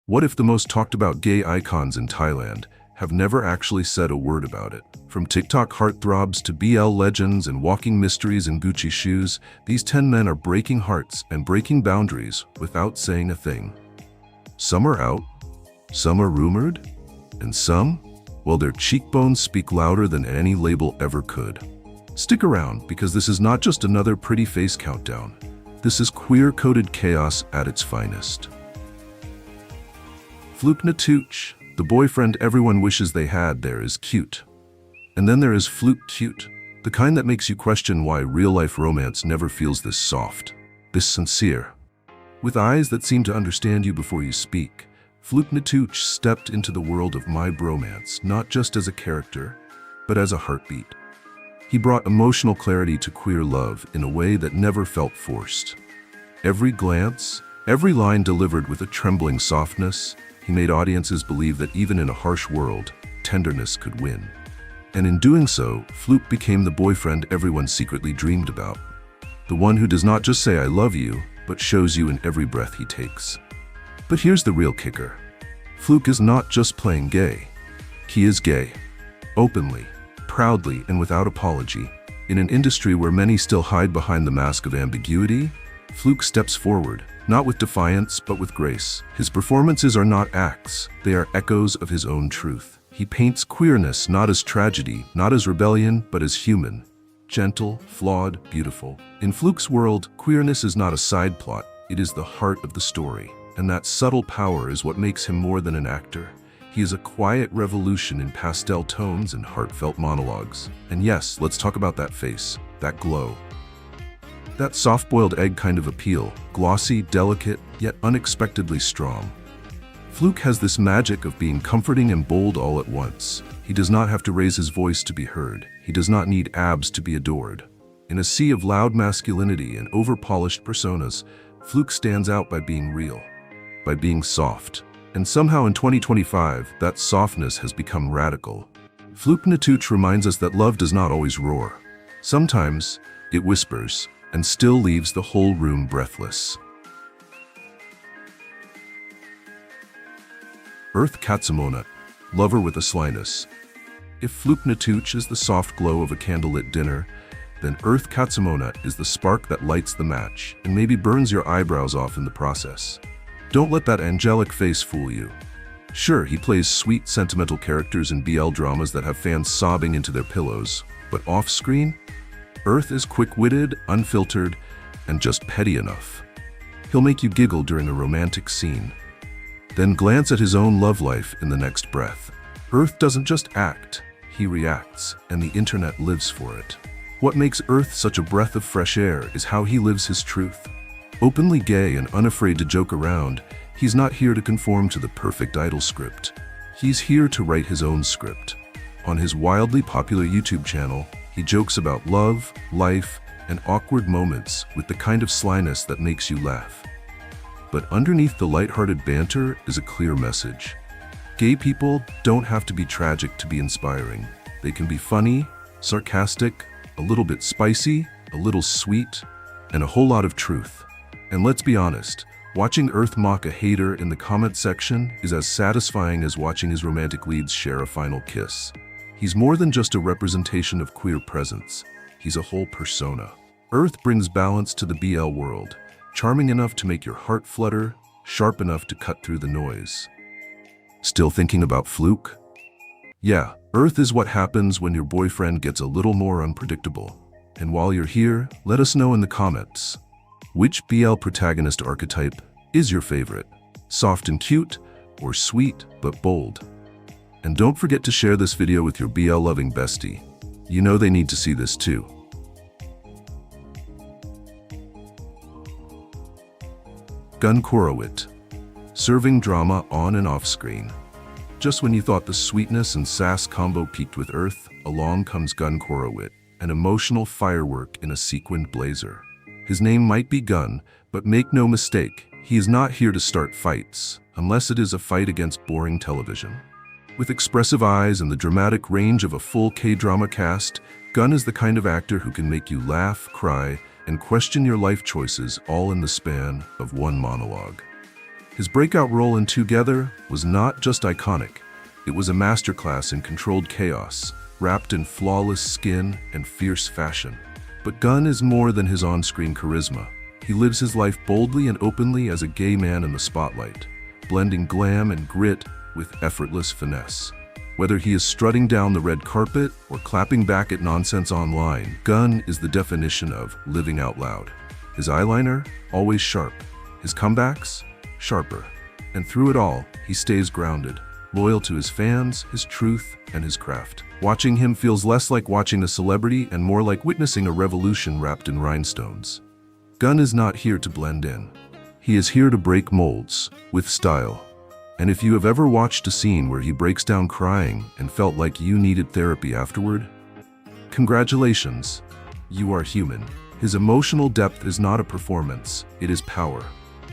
What if the most talked about gay icons in Thailand have never actually said a word about it? From TikTok heartthrobs to BL legends and walking mysteries in Gucci shoes, these 10 men are breaking hearts and breaking boundaries without saying a thing. Some are out, some are rumored, and some, well, their cheekbones speak louder than any label ever could. Stick around, because this is not just another pretty face countdown. This is queer-coded chaos at its finest. Fluke Natouch, the boyfriend everyone wishes they had there, is cute. And then there is Fluke Cute, the kind that makes you question why real-life romance never feels this soft, this sincere. With eyes that seem to understand you before you speak, Fluke Natouch stepped into the world of my bromance not just as a character, but as a heartbeat. He brought emotional clarity to queer love in a way that never felt forced. Every glance, every line delivered with a trembling softness, he made audiences believe that even in a harsh world, tenderness could win. And in doing so, Fluke became the boyfriend everyone secretly dreamed about. The one who does not just say "I love you," but shows you in every breath he takes. But here's the real kicker. Fluke is not just playing gay. He is gay. Openly, proudly, and without apology. In an industry where many still hide behind the mask of ambiguity, Fluke steps forward, not with defiance, but with grace. His performances are not acts, they are echoes of his own truth. He paints queerness not as tragedy, not as rebellion, but as human. Gentle, flawed, beautiful. In Fluke's world, queerness is not a side plot, it is the heart of the story. And that subtle power is what makes him more than an actor. He is a quiet revolution in pastel tones and heartfelt monologues. And yes, let's talk about that face, that glow. That soft-boiled egg kind of appeal, glossy, delicate, yet unexpectedly strong. Fluke has this magic of being comforting and bold all at once. He does not have to raise his voice to be heard. He does not need abs to be adored. In a sea of loud masculinity and over-polished personas, Fluke stands out by being real, by being soft. And somehow in 2025, that softness has become radical. Fluke Natouch reminds us that love does not always roar. Sometimes, it whispers, and still leaves the whole room breathless. Earth Katsamonnat, lover with a slyness. If Fluke Natouch is the soft glow of a candlelit dinner, then Earth Katsamonnat is the spark that lights the match and maybe burns your eyebrows off in the process. Don't let that angelic face fool you. Sure, he plays sweet, sentimental characters in BL dramas that have fans sobbing into their pillows, but off-screen, Earth is quick-witted, unfiltered, and just petty enough. He'll make you giggle during a romantic scene, then glance at his own love life in the next breath. Earth doesn't just act, he reacts, and the internet lives for it. What makes Earth such a breath of fresh air is how he lives his truth. Openly gay and unafraid to joke around, he's not here to conform to the perfect idol script. He's here to write his own script. On his wildly popular YouTube channel, he jokes about love, life, and awkward moments with the kind of slyness that makes you laugh. But underneath the lighthearted banter is a clear message. Gay people don't have to be tragic to be inspiring. They can be funny, sarcastic, a little bit spicy, a little sweet, and a whole lot of truth. And let's be honest, watching Earth mock a hater in the comment section is as satisfying as watching his romantic leads share a final kiss. He's more than just a representation of queer presence. He's a whole persona. Earth brings balance to the BL world, charming enough to make your heart flutter, sharp enough to cut through the noise. Still thinking about Fluke? Yeah, Earth is what happens when your boyfriend gets a little more unpredictable. And while you're here, let us know in the comments. Which BL protagonist archetype is your favorite? Soft and cute, or sweet but bold? And don't forget to share this video with your BL-loving bestie. You know they need to see this too. Korawit, serving drama on and off screen. Just when you thought the sweetness and sass combo peaked with Earth, along comes Korawit, an emotional firework in a sequined blazer. His name might be Gun, but make no mistake, he is not here to start fights, unless it is a fight against boring television. With expressive eyes and the dramatic range of a full K-drama cast, Gun is the kind of actor who can make you laugh, cry, and question your life choices all in the span of one monologue. His breakout role in Together was not just iconic, it was a masterclass in controlled chaos, wrapped in flawless skin and fierce fashion. But Gunn is more than his on-screen charisma. He lives his life boldly and openly as a gay man in the spotlight, blending glam and grit with effortless finesse. Whether he is strutting down the red carpet or clapping back at nonsense online, Gunn is the definition of living out loud. His eyeliner, always sharp. His comebacks, sharper. And through it all, he stays grounded, loyal to his fans, his truth, and his craft. Watching him feels less like watching a celebrity and more like witnessing a revolution wrapped in rhinestones. Gunn is not here to blend in. He is here to break molds, with style. And if you have ever watched a scene where he breaks down crying and felt like you needed therapy afterward, congratulations, you are human. His emotional depth is not a performance, it is power.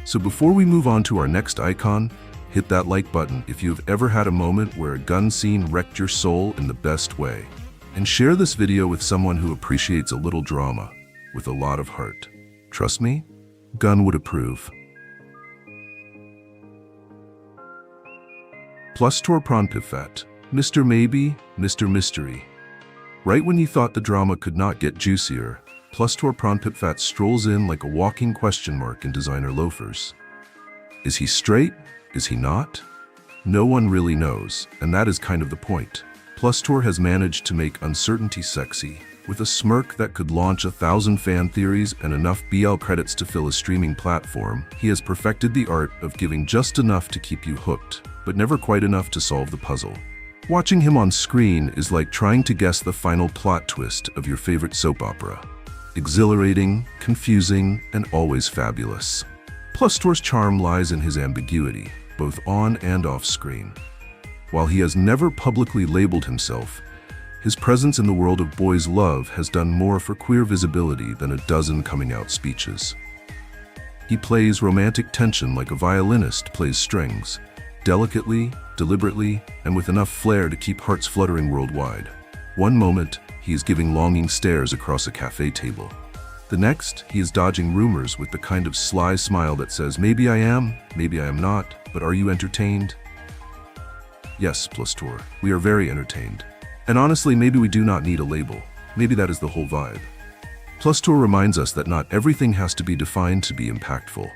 So before we move on to our next icon, hit that like button if you've ever had a moment where a Gunn scene wrecked your soul in the best way. And share this video with someone who appreciates a little drama, with a lot of heart. Trust me, Gunn would approve. Plustor Pronpiphat, Mr. Maybe, Mr. Mystery. Right when you thought the drama could not get juicier, Plustor Pronpiphat strolls in like a walking question mark in designer loafers. Is he straight? Is he not? No one really knows, and that is kind of the point. Plustor has managed to make uncertainty sexy, with a smirk that could launch 1,000 fan theories and enough BL credits to fill a streaming platform. He has perfected the art of giving just enough to keep you hooked, but never quite enough to solve the puzzle. Watching him on screen is like trying to guess the final plot twist of your favorite soap opera. Exhilarating, confusing, and always fabulous. Plustor's charm lies in his ambiguity, both on and off screen. While he has never publicly labeled himself, his presence in the world of boys' love has done more for queer visibility than a dozen coming-out speeches. He plays romantic tension like a violinist plays strings, delicately, deliberately, and with enough flair to keep hearts fluttering worldwide. One moment, he is giving longing stares across a cafe table. The next, he is dodging rumors with the kind of sly smile that says, maybe I am not, but are you entertained? Yes, Plustor, we are very entertained. And honestly, maybe we do not need a label. Maybe that is the whole vibe. Plustor reminds us that not everything has to be defined to be impactful.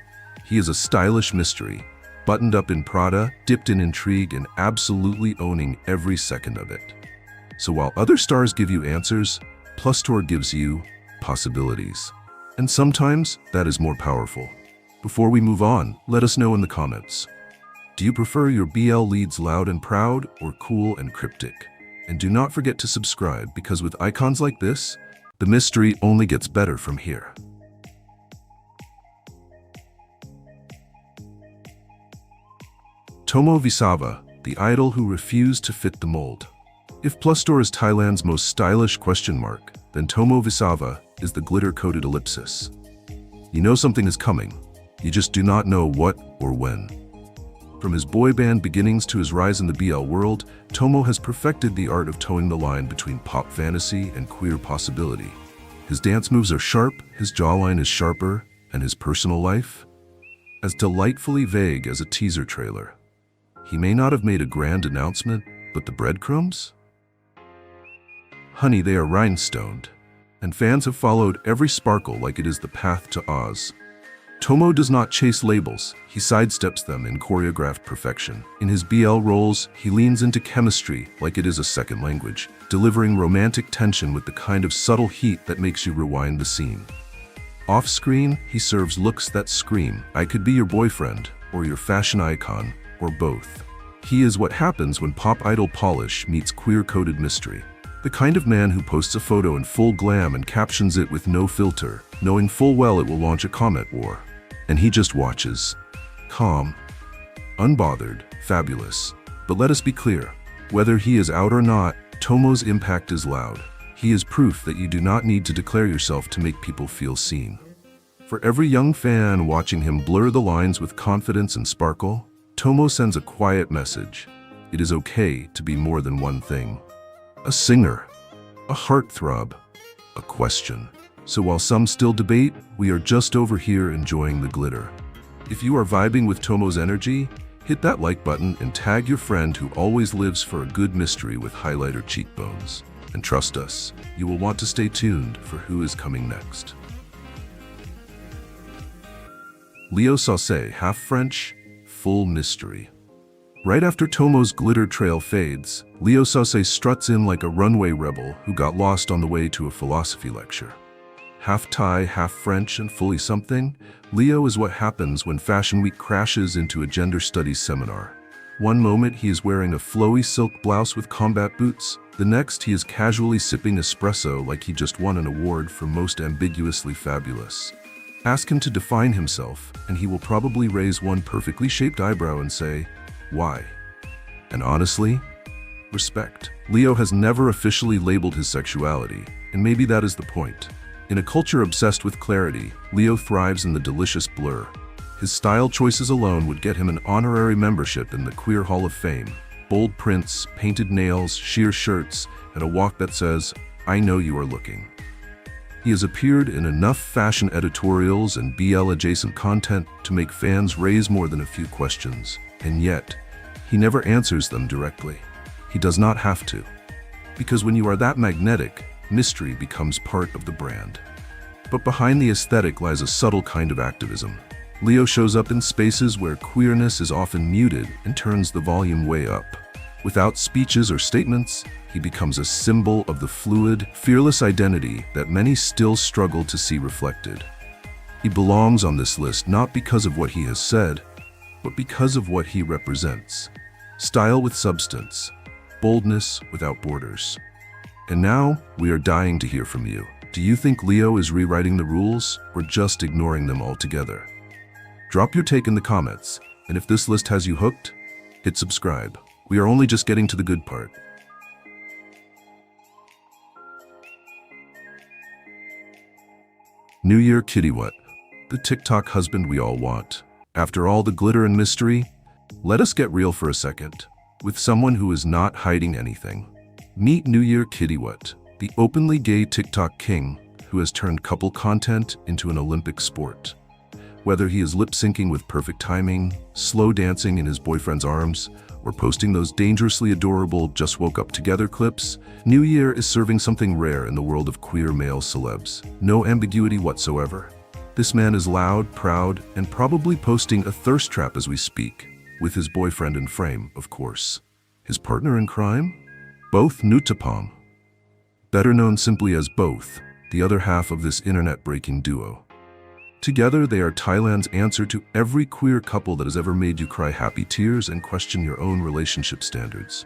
He is a stylish mystery, buttoned up in Prada, dipped in intrigue, and absolutely owning every second of it. So while other stars give you answers, Plustor gives you possibilities. And sometimes that is more powerful. Before we move on, let us know in the comments. Do you prefer your BL leads loud and proud or cool and cryptic? And do not forget to subscribe, because with icons like this, the mystery only gets better from here. Tomo Visava, the idol who refused to fit the mold. If Plustor is Thailand's most stylish question mark, then Tomo Visava is the glitter-coated ellipsis. You know something is coming, you just do not know what or when. From his boy band beginnings to his rise in the BL world, Tomo has perfected the art of towing the line between pop fantasy and queer possibility. His dance moves are sharp, his jawline is sharper, and his personal life? As delightfully vague as a teaser trailer. He may not have made a grand announcement, but the breadcrumbs? Honey, they are rhinestoned, and fans have followed every sparkle like it is the path to Oz. Tomo does not chase labels, he sidesteps them in choreographed perfection. In his BL roles, he leans into chemistry like it is a second language, delivering romantic tension with the kind of subtle heat that makes you rewind the scene. Off-screen, he serves looks that scream, I could be your boyfriend, or your fashion icon, or both. He is what happens when pop idol polish meets queer-coded mystery. The kind of man who posts a photo in full glam and captions it with no filter, knowing full well it will launch a comment war. And he just watches. Calm, unbothered, fabulous. But let us be clear, whether he is out or not, Tomo's impact is loud. He is proof that you do not need to declare yourself to make people feel seen. For every young fan watching him blur the lines with confidence and sparkle, Tomo sends a quiet message. It is okay to be more than one thing. A singer, a heartthrob, a question. So while some still debate, we are just over here enjoying the glitter. If you are vibing with Tomo's energy, hit that like button and tag your friend who always lives for a good mystery with highlighter cheekbones. And trust us, you will want to stay tuned for who is coming next. Leo Saussay, half French, full mystery. Right after Tomo's glitter trail fades, Leo Saussay struts in like a runway rebel who got lost on the way to a philosophy lecture. Half Thai, half French, and fully something, Leo is what happens when Fashion Week crashes into a gender studies seminar. One moment he is wearing a flowy silk blouse with combat boots, the next he is casually sipping espresso like he just won an award for most ambiguously fabulous. Ask him to define himself, and he will probably raise one perfectly shaped eyebrow and say, "Why?" And honestly, respect. Leo has never officially labeled his sexuality, and maybe that is the point. In a culture obsessed with clarity, Leo thrives in the delicious blur. His style choices alone would get him an honorary membership in the Queer Hall of Fame. Bold prints, painted nails, sheer shirts, and a walk that says, "I know you are looking." He has appeared in enough fashion editorials and BL-adjacent content to make fans raise more than a few questions, and yet, he never answers them directly. He does not have to. Because when you are that magnetic, mystery becomes part of the brand. But behind the aesthetic lies a subtle kind of activism. Leo shows up in spaces where queerness is often muted and turns the volume way up. Without speeches or statements, he becomes a symbol of the fluid, fearless identity that many still struggle to see reflected. He belongs on this list not because of what he has said, but because of what he represents. Style with substance, boldness without borders. And now, we are dying to hear from you. Do you think Leo is rewriting the rules or just ignoring them altogether? Drop your take in the comments, and if this list has you hooked, hit subscribe. We are only just getting to the good part. Newyear Kitiwhut, the TikTok husband we all want. After all the glitter and mystery, let us get real for a second, with someone who is not hiding anything. Meet Newyear Kitiwhut, the openly gay TikTok king who has turned couple content into an Olympic sport. Whether he is lip-syncing with perfect timing, slow dancing in his boyfriend's arms, or posting those dangerously adorable just woke up together clips, Newyear is serving something rare in the world of queer male celebs. No ambiguity whatsoever. This man is loud, proud, and probably posting a thirst trap as we speak, with his boyfriend in frame, of course. His partner in crime? Both Suppapong. Better known simply as Both, the other half of this internet-breaking duo. Together, they are Thailand's answer to every queer couple that has ever made you cry happy tears and question your own relationship standards.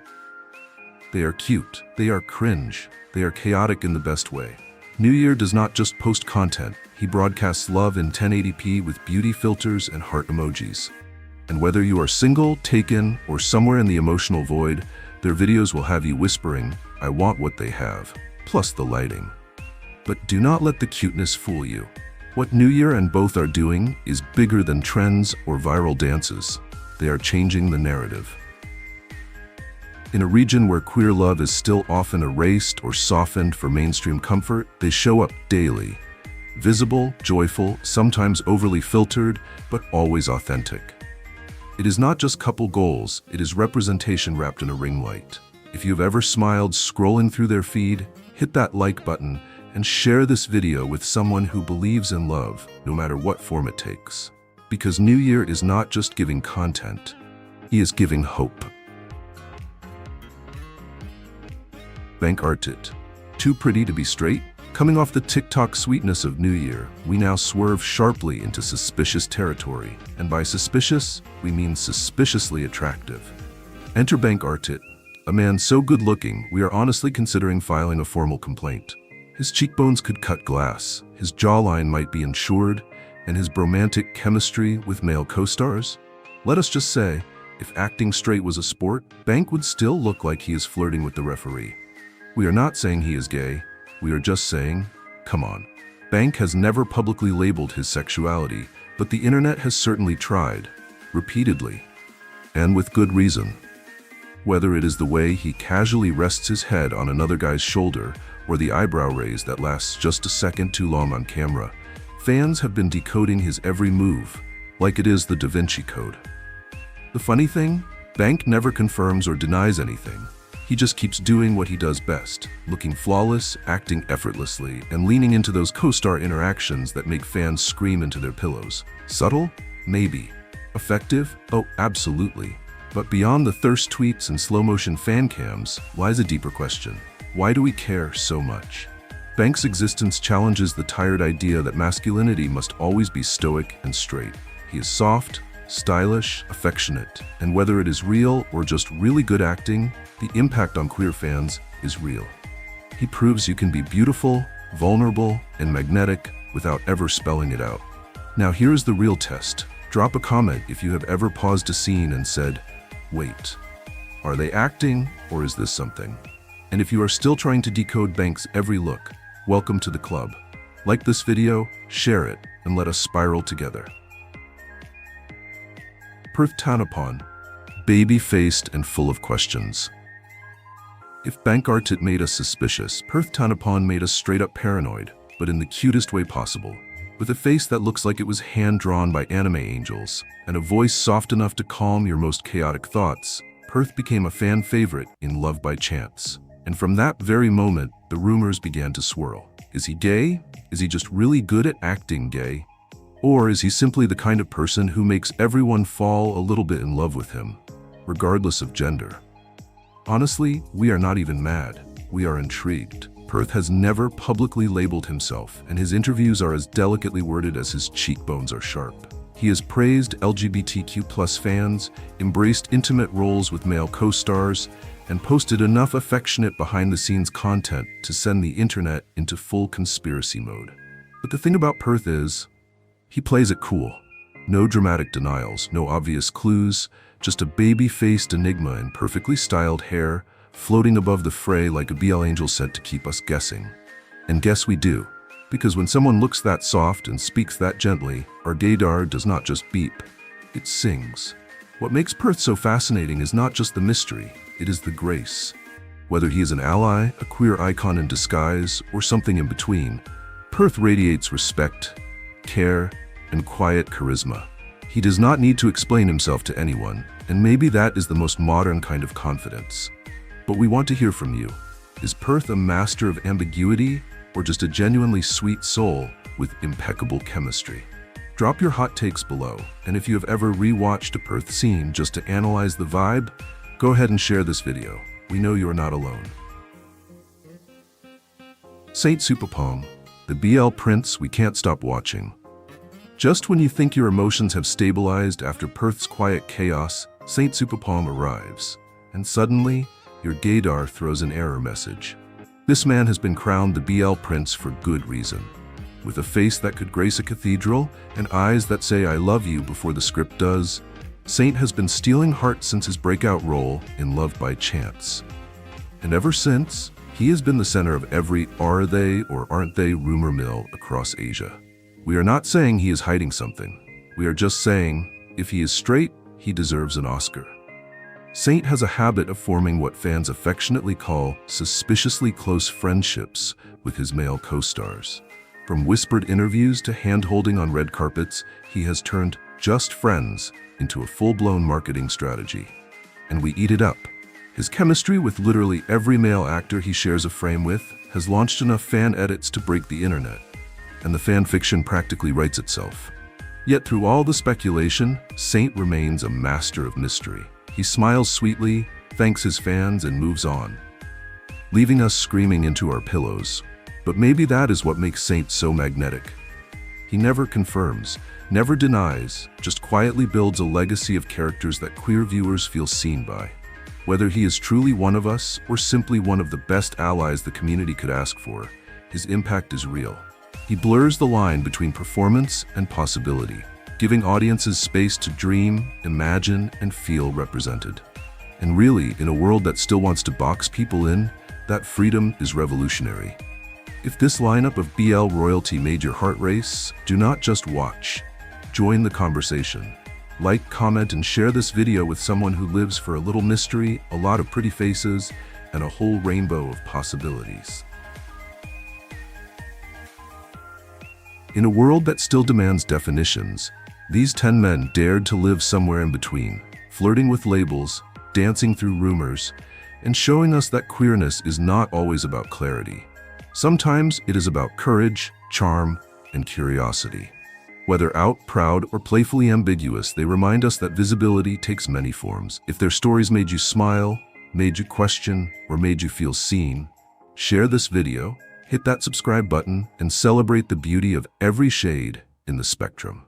They are cute, they are cringe, they are chaotic in the best way. Newyear does not just post content, he broadcasts love in 1080p with beauty filters and heart emojis. And whether you are single, taken, or somewhere in the emotional void, their videos will have you whispering, "I want what they have," plus the lighting. But do not let the cuteness fool you. What Newyear and Both are doing is bigger than trends or viral dances. They are changing the narrative. In a region where queer love is still often erased or softened for mainstream comfort, they show up daily. Visible, joyful, sometimes overly filtered, but always authentic. It is not just couple goals, it is representation wrapped in a ring light. If you've ever smiled scrolling through their feed, hit that like button and share this video with someone who believes in love, no matter what form it takes. Because Newyear is not just giving content, he is giving hope. Bank Artit. Too pretty to be straight? Coming off the TikTok sweetness of Newyear, we now swerve sharply into suspicious territory. And by suspicious, we mean suspiciously attractive. Enter Bank Artit, a man so good-looking, we are honestly considering filing a formal complaint. His cheekbones could cut glass, his jawline might be insured, and his bromantic chemistry with male co-stars? Let us just say, if acting straight was a sport, Bank would still look like he is flirting with the referee. We are not saying he is gay, we are just saying, come on. Bank has never publicly labeled his sexuality, but the internet has certainly tried, repeatedly, and with good reason. Whether it is the way he casually rests his head on another guy's shoulder, or the eyebrow raise that lasts just a second too long on camera, fans have been decoding his every move, like it is the Da Vinci Code. The funny thing? Bank never confirms or denies anything. He just keeps doing what he does best, looking flawless, acting effortlessly, and leaning into those co-star interactions that make fans scream into their pillows. Subtle? Maybe. Effective? Oh, absolutely. But beyond the thirst tweets and slow-motion fan cams lies a deeper question. Why do we care so much? Bank's existence challenges the tired idea that masculinity must always be stoic and straight. He is soft, stylish, affectionate, and whether it is real or just really good acting, the impact on queer fans is real. He proves you can be beautiful, vulnerable, and magnetic without ever spelling it out. Now here's the real test. Drop a comment if you have ever paused a scene and said, "Wait, are they acting or is this something?" And if you are still trying to decode Bank's every look, welcome to the club. Like this video, share it, and let us spiral together. Perth Tanapon, baby-faced and full of questions. If Bank Artit made us suspicious, Perth Tanapon made us straight-up paranoid, but in the cutest way possible. With a face that looks like it was hand-drawn by anime angels, and a voice soft enough to calm your most chaotic thoughts, Perth became a fan favorite in Love by Chance. And from that very moment, the rumors began to swirl. Is he gay? Is he just really good at acting gay? Or is he simply the kind of person who makes everyone fall a little bit in love with him, regardless of gender? Honestly, we are not even mad. We are intrigued. Perth has never publicly labeled himself, and his interviews are as delicately worded as his cheekbones are sharp. He has praised LGBTQ+ fans, embraced intimate roles with male co-stars, and posted enough affectionate behind-the-scenes content to send the internet into full conspiracy mode. But the thing about Perth is, he plays it cool. No dramatic denials, no obvious clues, just a baby-faced enigma in perfectly styled hair, floating above the fray like a BL angel sent to keep us guessing. And guess we do, because when someone looks that soft and speaks that gently, our gaydar does not just beep, it sings. What makes Perth so fascinating is not just the mystery, it is the grace. Whether he is an ally, a queer icon in disguise, or something in between, Perth radiates respect, care, and quiet charisma. He does not need to explain himself to anyone, and maybe that is the most modern kind of confidence. But we want to hear from you. Is Perth a master of ambiguity, or just a genuinely sweet soul with impeccable chemistry? Drop your hot takes below, and if you have ever re-watched a Perth scene just to analyze the vibe, go ahead and share this video. We know you are not alone. Saint Suppapong, the BL prince we can't stop watching. Just when you think your emotions have stabilized after Perth's quiet chaos, Saint Suppapong arrives, and suddenly, your gaydar throws an error message. This man has been crowned the BL prince for good reason. With a face that could grace a cathedral and eyes that say "I love you" before the script does, Saint has been stealing hearts since his breakout role in Love by Chance. And ever since, he has been the center of every "are they or aren't they" rumor mill across Asia. We are not saying he is hiding something. We are just saying, if he is straight, he deserves an Oscar. Saint has a habit of forming what fans affectionately call suspiciously close friendships with his male co-stars. From whispered interviews to hand-holding on red carpets, he has turned just friends into a full-blown marketing strategy. And we eat it up. His chemistry with literally every male actor he shares a frame with has launched enough fan edits to break the internet, and the fan fiction practically writes itself. Yet through all the speculation, Saint remains a master of mystery. He smiles sweetly, thanks his fans, and moves on, leaving us screaming into our pillows. But maybe that is what makes Saint so magnetic. He never confirms, never denies, just quietly builds a legacy of characters that queer viewers feel seen by. Whether he is truly one of us or simply one of the best allies the community could ask for, his impact is real. He blurs the line between performance and possibility, giving audiences space to dream, imagine, and feel represented. And really, in a world that still wants to box people in, that freedom is revolutionary. If this lineup of BL royalty made your heart race, do not just watch. Join the conversation. Like, comment, and share this video with someone who lives for a little mystery, a lot of pretty faces, and a whole rainbow of possibilities. In a world that still demands definitions, These 10 men dared to live somewhere in between, flirting with labels, dancing through rumors, and showing us that queerness is not always about clarity. Sometimes it is about courage, charm, and curiosity. Whether out, proud, or playfully ambiguous, they remind us that visibility takes many forms. If their stories made you smile, made you question, or made you feel seen, share this video, hit that subscribe button, and celebrate the beauty of every shade in the spectrum.